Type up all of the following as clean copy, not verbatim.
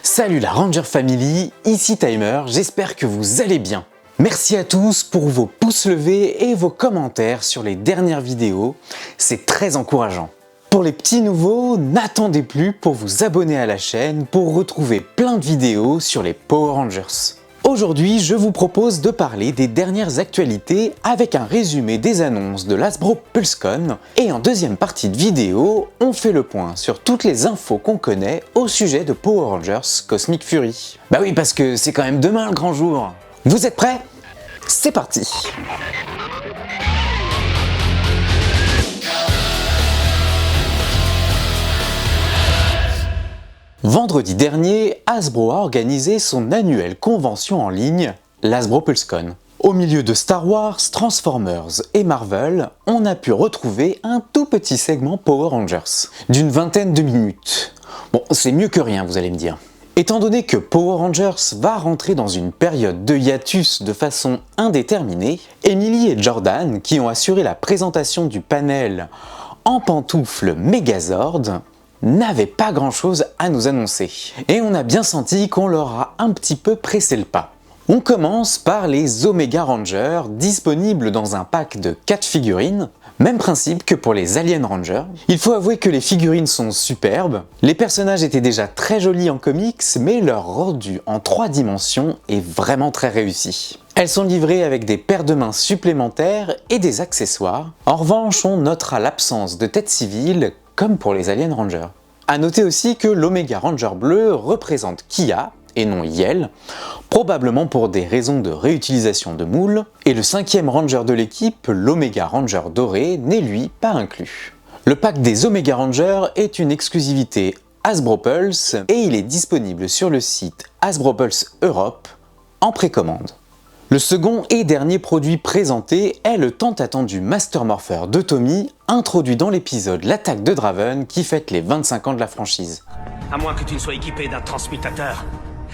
Salut la Ranger Family, ici Timer, j'espère que vous allez bien. Merci à tous pour vos pouces levés et vos commentaires sur les dernières vidéos, c'est très encourageant. Pour les petits nouveaux, n'attendez plus pour vous abonner à la chaîne pour retrouver plein de vidéos sur les Power Rangers. Aujourd'hui, je vous propose de parler des dernières actualités avec un résumé des annonces de l'Hasbro PulseCon et en deuxième partie de vidéo, on fait le point sur toutes les infos qu'on connaît au sujet de Power Rangers Cosmic Fury. Bah oui, parce que c'est quand même demain le grand jour. Vous êtes prêts? C'est parti! Vendredi dernier, Hasbro a organisé son annuelle convention en ligne, l'Hasbro PulseCon. Au milieu de Star Wars, Transformers et Marvel, on a pu retrouver un tout petit segment Power Rangers, d'une vingtaine de minutes. Bon, c'est mieux que rien, vous allez me dire. Étant donné que Power Rangers va rentrer dans une période de hiatus de façon indéterminée, Emily et Jordan, qui ont assuré la présentation du panel en pantoufles Megazord, n'avaient pas grand chose à nous annoncer. Et on a bien senti qu'on leur a un petit peu pressé le pas. On commence par les Omega Rangers, disponibles dans un pack de 4 figurines. Même principe que pour les Alien Rangers. Il faut avouer que les figurines sont superbes. Les personnages étaient déjà très jolis en comics, mais leur rendu en 3 dimensions est vraiment très réussi. Elles sont livrées avec des paires de mains supplémentaires et des accessoires. En revanche, on notera l'absence de tête civile, comme pour les Alien Rangers. A noter aussi que l'Omega Ranger bleu représente Kia, et non Yel, probablement pour des raisons de réutilisation de moules, et le 5e Ranger de l'équipe, l'Omega Ranger doré, n'est lui pas inclus. Le pack des Omega Rangers est une exclusivité Hasbro Pulse, et il est disponible sur le site Hasbro Pulse Europe en précommande. Le second et dernier produit présenté est le tant attendu Master Morpher de Tommy, introduit dans l'épisode L'attaque de Draven qui fête les 25 ans de la franchise. À moins que tu ne sois équipé d'un transmutateur,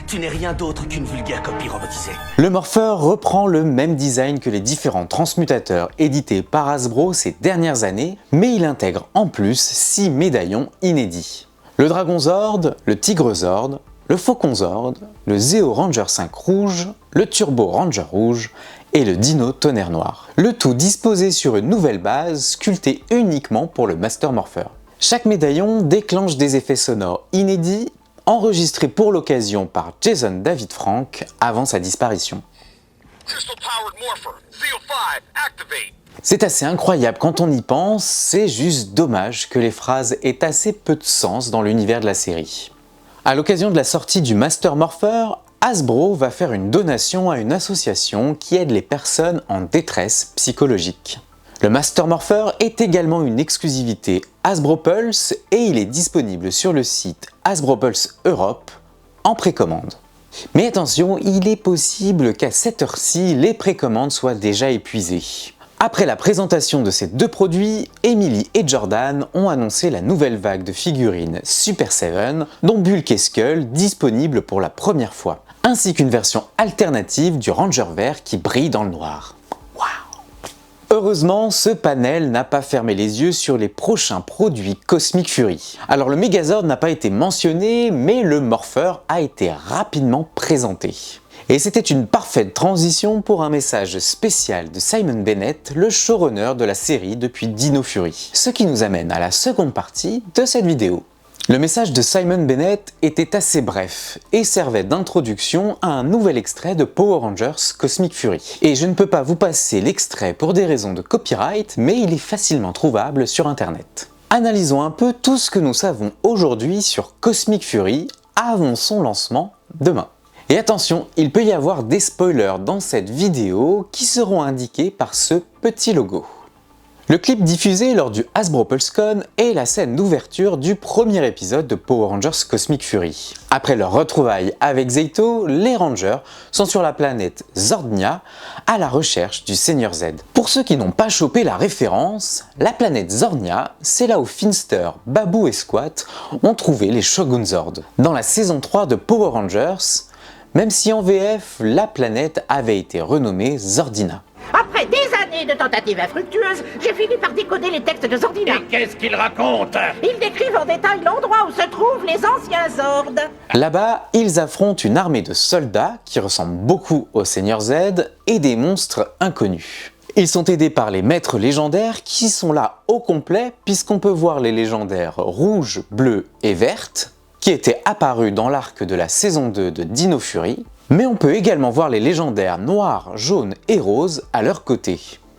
tu n'es rien d'autre qu'une vulgaire copie robotisée. Le Morpher reprend le même design que les différents transmutateurs édités par Hasbro ces dernières années, mais il intègre en plus 6 médaillons inédits. Le Dragon Zord, le Tigre Zord, le Faucon Zord, le Zeo Ranger 5 rouge, le Turbo Ranger rouge et le Dino Tonnerre noir. Le tout disposé sur une nouvelle base sculptée uniquement pour le Master Morpher. Chaque médaillon déclenche des effets sonores inédits, enregistrés pour l'occasion par Jason David Frank avant sa disparition. C'est assez incroyable quand on y pense, c'est juste dommage que les phrases aient assez peu de sens dans l'univers de la série. À l'occasion de la sortie du Master Morpher, Hasbro va faire une donation à une association qui aide les personnes en détresse psychologique. Le Master Morpher est également une exclusivité Hasbro Pulse et il est disponible sur le site Hasbro Pulse Europe en précommande. Mais attention, il est possible qu'à cette heure-ci, les précommandes soient déjà épuisées. Après la présentation de ces deux produits, Emily et Jordan ont annoncé la nouvelle vague de figurines Super 7, dont Bulk et Skull disponibles pour la première fois, ainsi qu'une version alternative du Ranger vert qui brille dans le noir. Heureusement, ce panel n'a pas fermé les yeux sur les prochains produits Cosmic Fury. Alors le Megazord n'a pas été mentionné, mais le Morpher a été rapidement présenté. Et c'était une parfaite transition pour un message spécial de Simon Bennett, le showrunner de la série depuis Dino Fury. Ce qui nous amène à la seconde partie de cette vidéo. Le message de Simon Bennett était assez bref et servait d'introduction à un nouvel extrait de Power Rangers Cosmic Fury. Et je ne peux pas vous passer l'extrait pour des raisons de copyright, mais il est facilement trouvable sur internet. Analysons un peu tout ce que nous savons aujourd'hui sur Cosmic Fury avant son lancement demain. Et attention, il peut y avoir des spoilers dans cette vidéo qui seront indiqués par ce petit logo. Le clip diffusé lors du Hasbro PulseCon est la scène d'ouverture du premier épisode de Power Rangers Cosmic Fury. Après leur retrouvaille avec Zayto, les Rangers sont sur la planète Zordnia à la recherche du Seigneur Z. Pour ceux qui n'ont pas chopé la référence, la planète Zordnia, c'est là où Finster, Baboo et Squat ont trouvé les Shogun Zord. Dans la saison 3 de Power Rangers, même si en VF, la planète avait été renommée Zordina. Après des années années de tentatives infructueuses, j'ai fini par décoder les textes de Zordina. Et qu'est-ce qu'il raconte? Ils décrivent en détail l'endroit où se trouvent les anciens Zords. Là-bas, ils affrontent une armée de soldats qui ressemble beaucoup au Seigneur Z et des monstres inconnus. Ils sont aidés par les maîtres légendaires qui sont là au complet puisqu'on peut voir les légendaires rouges, bleus et vertes qui étaient apparus dans l'arc de la saison 2 de Dino Fury, mais on peut également voir les légendaires noirs, jaunes et roses à leur côté.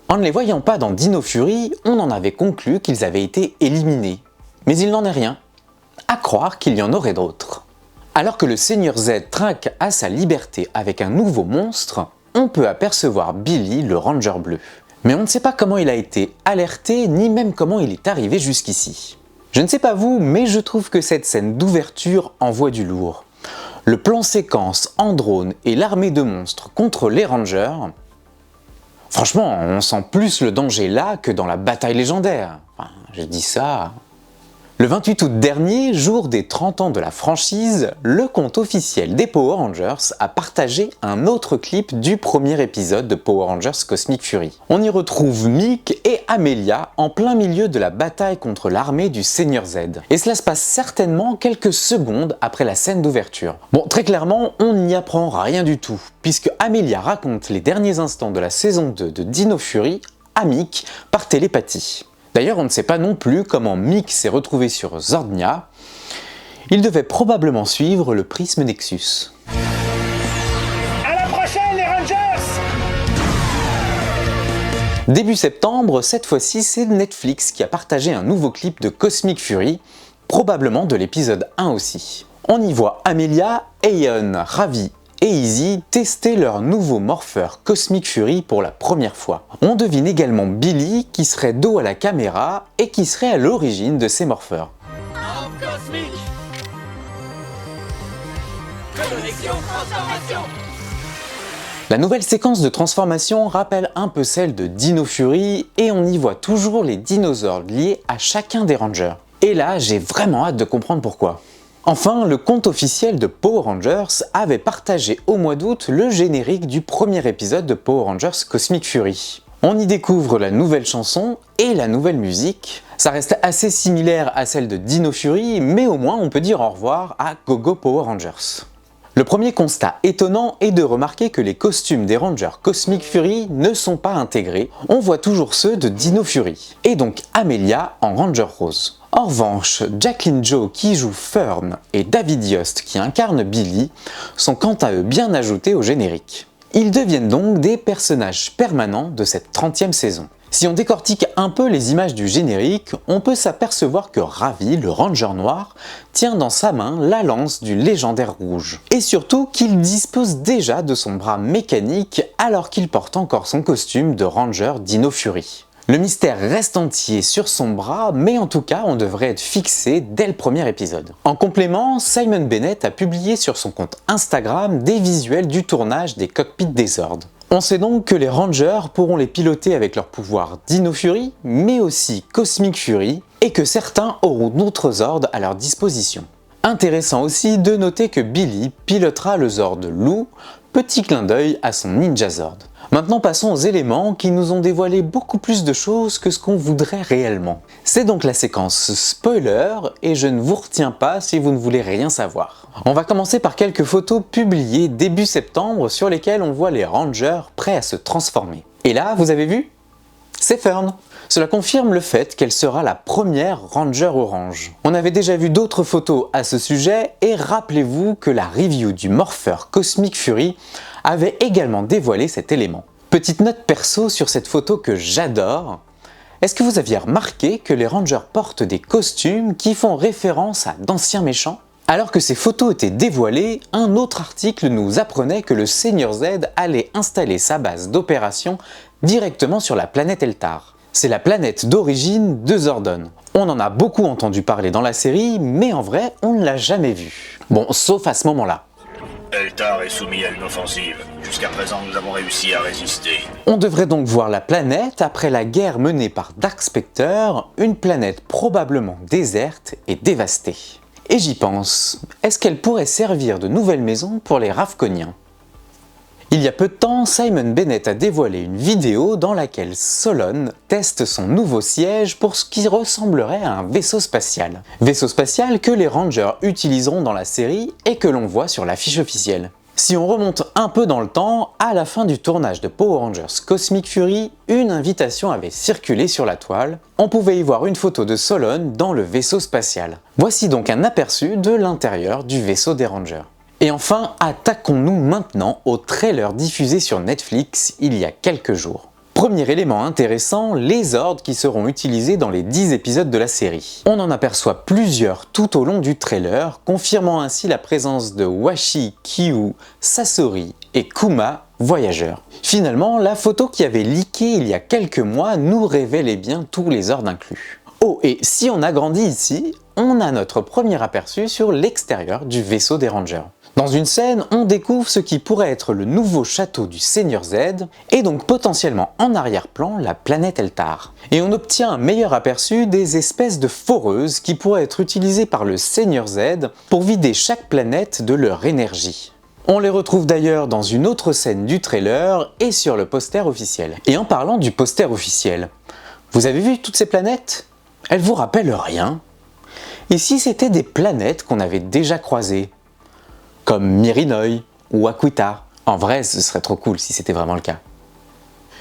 En ne les voyant pas dans Dino Fury, on en avait conclu qu'ils avaient été éliminés. Mais il n'en est rien, à croire qu'il y en aurait d'autres. Alors que le Seigneur Z trinque à sa liberté avec un nouveau monstre, on peut apercevoir Billy, le Ranger bleu. Mais on ne sait pas comment il a été alerté, ni même comment il est arrivé jusqu'ici. Je ne sais pas vous, mais je trouve que cette scène d'ouverture envoie du lourd. Le plan séquence en drone et l'armée de monstres contre les Rangers... Franchement, on sent plus le danger là que dans la bataille légendaire. Enfin, je dis ça... Le 28 août dernier, jour des 30 ans de la franchise, le compte officiel des Power Rangers a partagé un autre clip du premier épisode de Power Rangers Cosmic Fury. On y retrouve Mick et Amelia en plein milieu de la bataille contre l'armée du Seigneur Z. Et cela se passe certainement quelques secondes après la scène d'ouverture. Bon, très clairement, on n'y apprend rien du tout, puisque Amelia raconte les derniers instants de la saison 2 de Dino Fury à Mick par télépathie. D'ailleurs, on ne sait pas non plus comment Mick s'est retrouvé sur Zordnia. Il devait probablement suivre le prisme Nexus. À la prochaine, les Rangers! Début septembre, cette fois-ci, c'est Netflix qui a partagé un nouveau clip de Cosmic Fury, probablement de l'épisode 1 aussi. On y voit Amelia, Aeon, Ravi et Izzy tester leur nouveau morpheur Cosmic Fury pour la première fois. On devine également Billy qui serait dos à la caméra et qui serait à l'origine de ces morpheurs. Cosmique! Connexion, transformation! La nouvelle séquence de transformation rappelle un peu celle de Dino Fury et on y voit toujours les dinosaures liés à chacun des Rangers. Et là, j'ai vraiment hâte de comprendre pourquoi. Enfin, le compte officiel de Power Rangers avait partagé au mois d'août le générique du premier épisode de Power Rangers Cosmic Fury. On y découvre la nouvelle chanson et la nouvelle musique. Ça reste assez similaire à celle de Dino Fury, mais au moins on peut dire au revoir à Go-Go Power Rangers. Le premier constat étonnant est de remarquer que les costumes des Rangers Cosmic Fury ne sont pas intégrés, on voit toujours ceux de Dino Fury, et donc Amelia en Ranger Rose. En revanche, Jacqueline Joe qui joue Fern et David Yost qui incarne Billy sont quant à eux bien ajoutés au générique. Ils deviennent donc des personnages permanents de cette 30e saison. Si on décortique un peu les images du générique, on peut s'apercevoir que Ravi, le Ranger noir, tient dans sa main la lance du légendaire rouge. Et surtout qu'il dispose déjà de son bras mécanique alors qu'il porte encore son costume de Ranger Dino Fury. Le mystère reste entier sur son bras, mais en tout cas on devrait être fixé dès le premier épisode. En complément, Simon Bennett a publié sur son compte Instagram des visuels du tournage des cockpits des Zords. On sait donc que les Rangers pourront les piloter avec leur pouvoir Dino Fury, mais aussi Cosmic Fury, et que certains auront d'autres Zords à leur disposition. Intéressant aussi de noter que Billy pilotera le Zord Lou, petit clin d'œil à son Ninja Zord. Maintenant passons aux éléments qui nous ont dévoilé beaucoup plus de choses que ce qu'on voudrait réellement. C'est donc la séquence spoiler et je ne vous retiens pas si vous ne voulez rien savoir. On va commencer par quelques photos publiées début septembre sur lesquelles on voit les Rangers prêts à se transformer. Et là, vous avez vu ? C'est Fern. Cela confirme le fait qu'elle sera la première Ranger orange. On avait déjà vu d'autres photos à ce sujet et rappelez-vous que la review du morpheur Cosmic Fury avait également dévoilé cet élément. Petite note perso sur cette photo que j'adore. Est-ce que vous aviez remarqué que les Rangers portent des costumes qui font référence à d'anciens méchants ? Alors que ces photos étaient dévoilées, un autre article nous apprenait que le Seigneur Z allait installer sa base d'opération directement sur la planète Eltar. C'est la planète d'origine de Zordon. On en a beaucoup entendu parler dans la série, mais en vrai, on ne l'a jamais vu. Bon, sauf à ce moment-là. Eltar est soumis à une offensive. Jusqu'à présent, nous avons réussi à résister. On devrait donc voir la planète après la guerre menée par Dark Spectre, une planète probablement déserte et dévastée. Et j'y pense, est-ce qu'elle pourrait servir de nouvelle maison pour les Ravkoniens ? Il y a peu de temps, Simon Bennett a dévoilé une vidéo dans laquelle Solon teste son nouveau siège pour ce qui ressemblerait à un vaisseau spatial. Vaisseau spatial que les Rangers utiliseront dans la série et que l'on voit sur l'affiche officielle. Si on remonte un peu dans le temps, à la fin du tournage de Power Rangers Cosmic Fury, une invitation avait circulé sur la toile. On pouvait y voir une photo de Solon dans le vaisseau spatial. Voici donc un aperçu de l'intérieur du vaisseau des Rangers. Et enfin, attaquons-nous maintenant au trailer diffusé sur Netflix il y a quelques jours. Premier élément intéressant, les ordres qui seront utilisés dans les 10 épisodes de la série. On en aperçoit plusieurs tout au long du trailer, confirmant ainsi la présence de Washi, Kyu, Sasori et Kuma, voyageurs. Finalement, la photo qui avait leaké il y a quelques mois nous révélait bien tous les ordres inclus. Oh, et si on agrandit ici, on a notre premier aperçu sur l'extérieur du vaisseau des Rangers. Dans une scène, on découvre ce qui pourrait être le nouveau château du Seigneur Z, et donc potentiellement en arrière-plan la planète Eltar. Et on obtient un meilleur aperçu des espèces de foreuses qui pourraient être utilisées par le Seigneur Z pour vider chaque planète de leur énergie. On les retrouve d'ailleurs dans une autre scène du trailer et sur le poster officiel. Et en parlant du poster officiel, vous avez vu toutes ces planètes? Elles vous rappellent rien? Et si c'était des planètes qu'on avait déjà croisées? Comme Mirinoi ou Aquita. En vrai, ce serait trop cool si c'était vraiment le cas.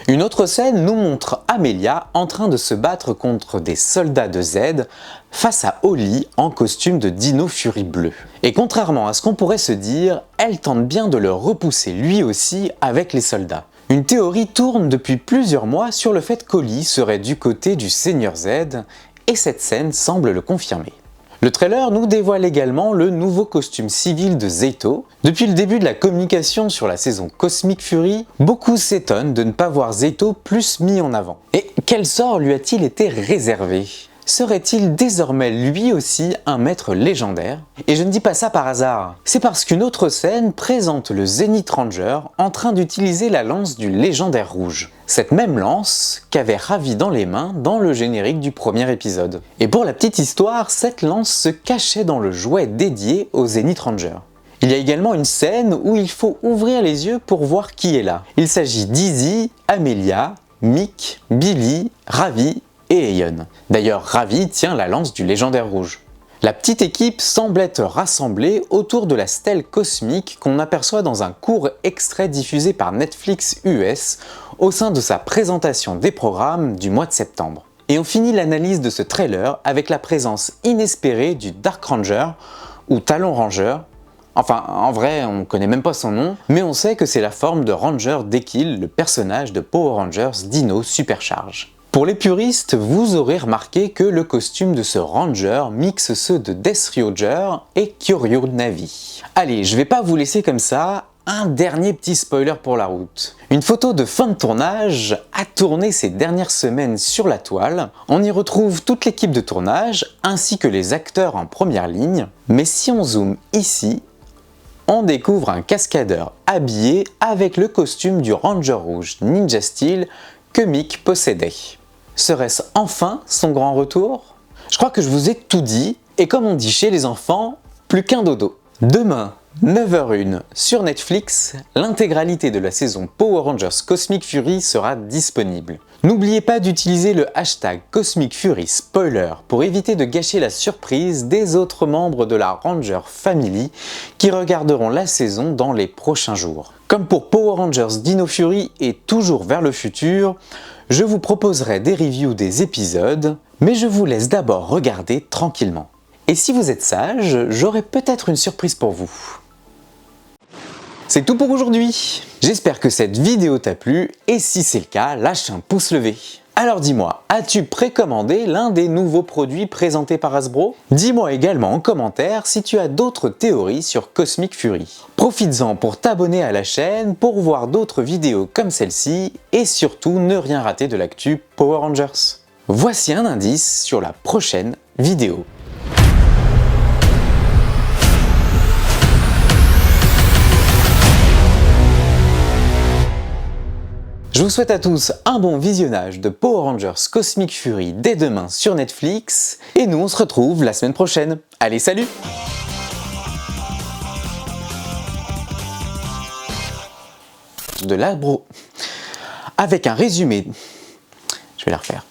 Une autre scène nous montre Amelia en train de se battre contre des soldats de Z face à Oli en costume de Dino Fury bleu. Et contrairement à ce qu'on pourrait se dire, elle tente bien de le repousser lui aussi avec les soldats. Une théorie tourne depuis plusieurs mois sur le fait qu'Oli serait du côté du Seigneur Z, et cette scène semble le confirmer. Le trailer nous dévoile également le nouveau costume civil de Zayto. Depuis le début de la communication sur la saison Cosmic Fury, beaucoup s'étonnent de ne pas voir Zayto plus mis en avant. Et quel sort lui a-t-il été réservé? Serait-il désormais lui aussi un maître légendaire? Et je ne dis pas ça par hasard, c'est parce qu'une autre scène présente le Zenith Ranger en train d'utiliser la lance du légendaire rouge. Cette même lance qu'avait Ravi dans les mains dans le générique du premier épisode. Et pour la petite histoire, cette lance se cachait dans le jouet dédié au Zenith Ranger. Il y a également une scène où il faut ouvrir les yeux pour voir qui est là. Il s'agit d'Izzy, Amelia, Mick, Billy, Ravi et Aeon. D'ailleurs, Ravi tient la lance du légendaire rouge. La petite équipe semble être rassemblée autour de la stèle cosmique qu'on aperçoit dans un court extrait diffusé par Netflix US au sein de sa présentation des programmes du mois de septembre. Et on finit l'analyse de ce trailer avec la présence inespérée du Dark Ranger ou Talon Ranger. Enfin, en vrai, on connaît même pas son nom, mais on sait que c'est la forme de Ranger d'Ekil, le personnage de Power Rangers Dino Supercharge. Pour les puristes, vous aurez remarqué que le costume de ce Ranger mixe ceux de Death Ryoger et Kyoryu Navi. Allez, je vais pas vous laisser comme ça, un dernier petit spoiler pour la route. Une photo de fin de tournage a tourné ces dernières semaines sur la toile. On y retrouve toute l'équipe de tournage ainsi que les acteurs en première ligne. Mais si on zoome ici, on découvre un cascadeur habillé avec le costume du Ranger rouge Ninja Steel que Mick possédait. Serait-ce enfin son grand retour? Je crois que je vous ai tout dit, et comme on dit chez les enfants, plus qu'un dodo. Demain, 9h01 sur Netflix, l'intégralité de la saison Power Rangers Cosmic Fury sera disponible. N'oubliez pas d'utiliser le hashtag Cosmic Fury Spoiler pour éviter de gâcher la surprise des autres membres de la Ranger Family qui regarderont la saison dans les prochains jours. Comme pour Power Rangers Dino Fury et toujours vers le futur, je vous proposerai des reviews des épisodes, mais je vous laisse d'abord regarder tranquillement. Et si vous êtes sage, j'aurai peut-être une surprise pour vous. C'est tout pour aujourd'hui. J'espère que cette vidéo t'a plu et si c'est le cas, lâche un pouce levé. Alors dis-moi, as-tu précommandé l'un des nouveaux produits présentés par Hasbro? Dis-moi également en commentaire si tu as d'autres théories sur Cosmic Fury. Profites-en pour t'abonner à la chaîne pour voir d'autres vidéos comme celle-ci et surtout ne rien rater de l'actu Power Rangers. Voici un indice sur la prochaine vidéo. Je vous souhaite à tous un bon visionnage de Power Rangers Cosmic Fury dès demain sur Netflix et nous on se retrouve la semaine prochaine. Allez, salut! de l'Asbro... Avec un résumé... Je vais la refaire.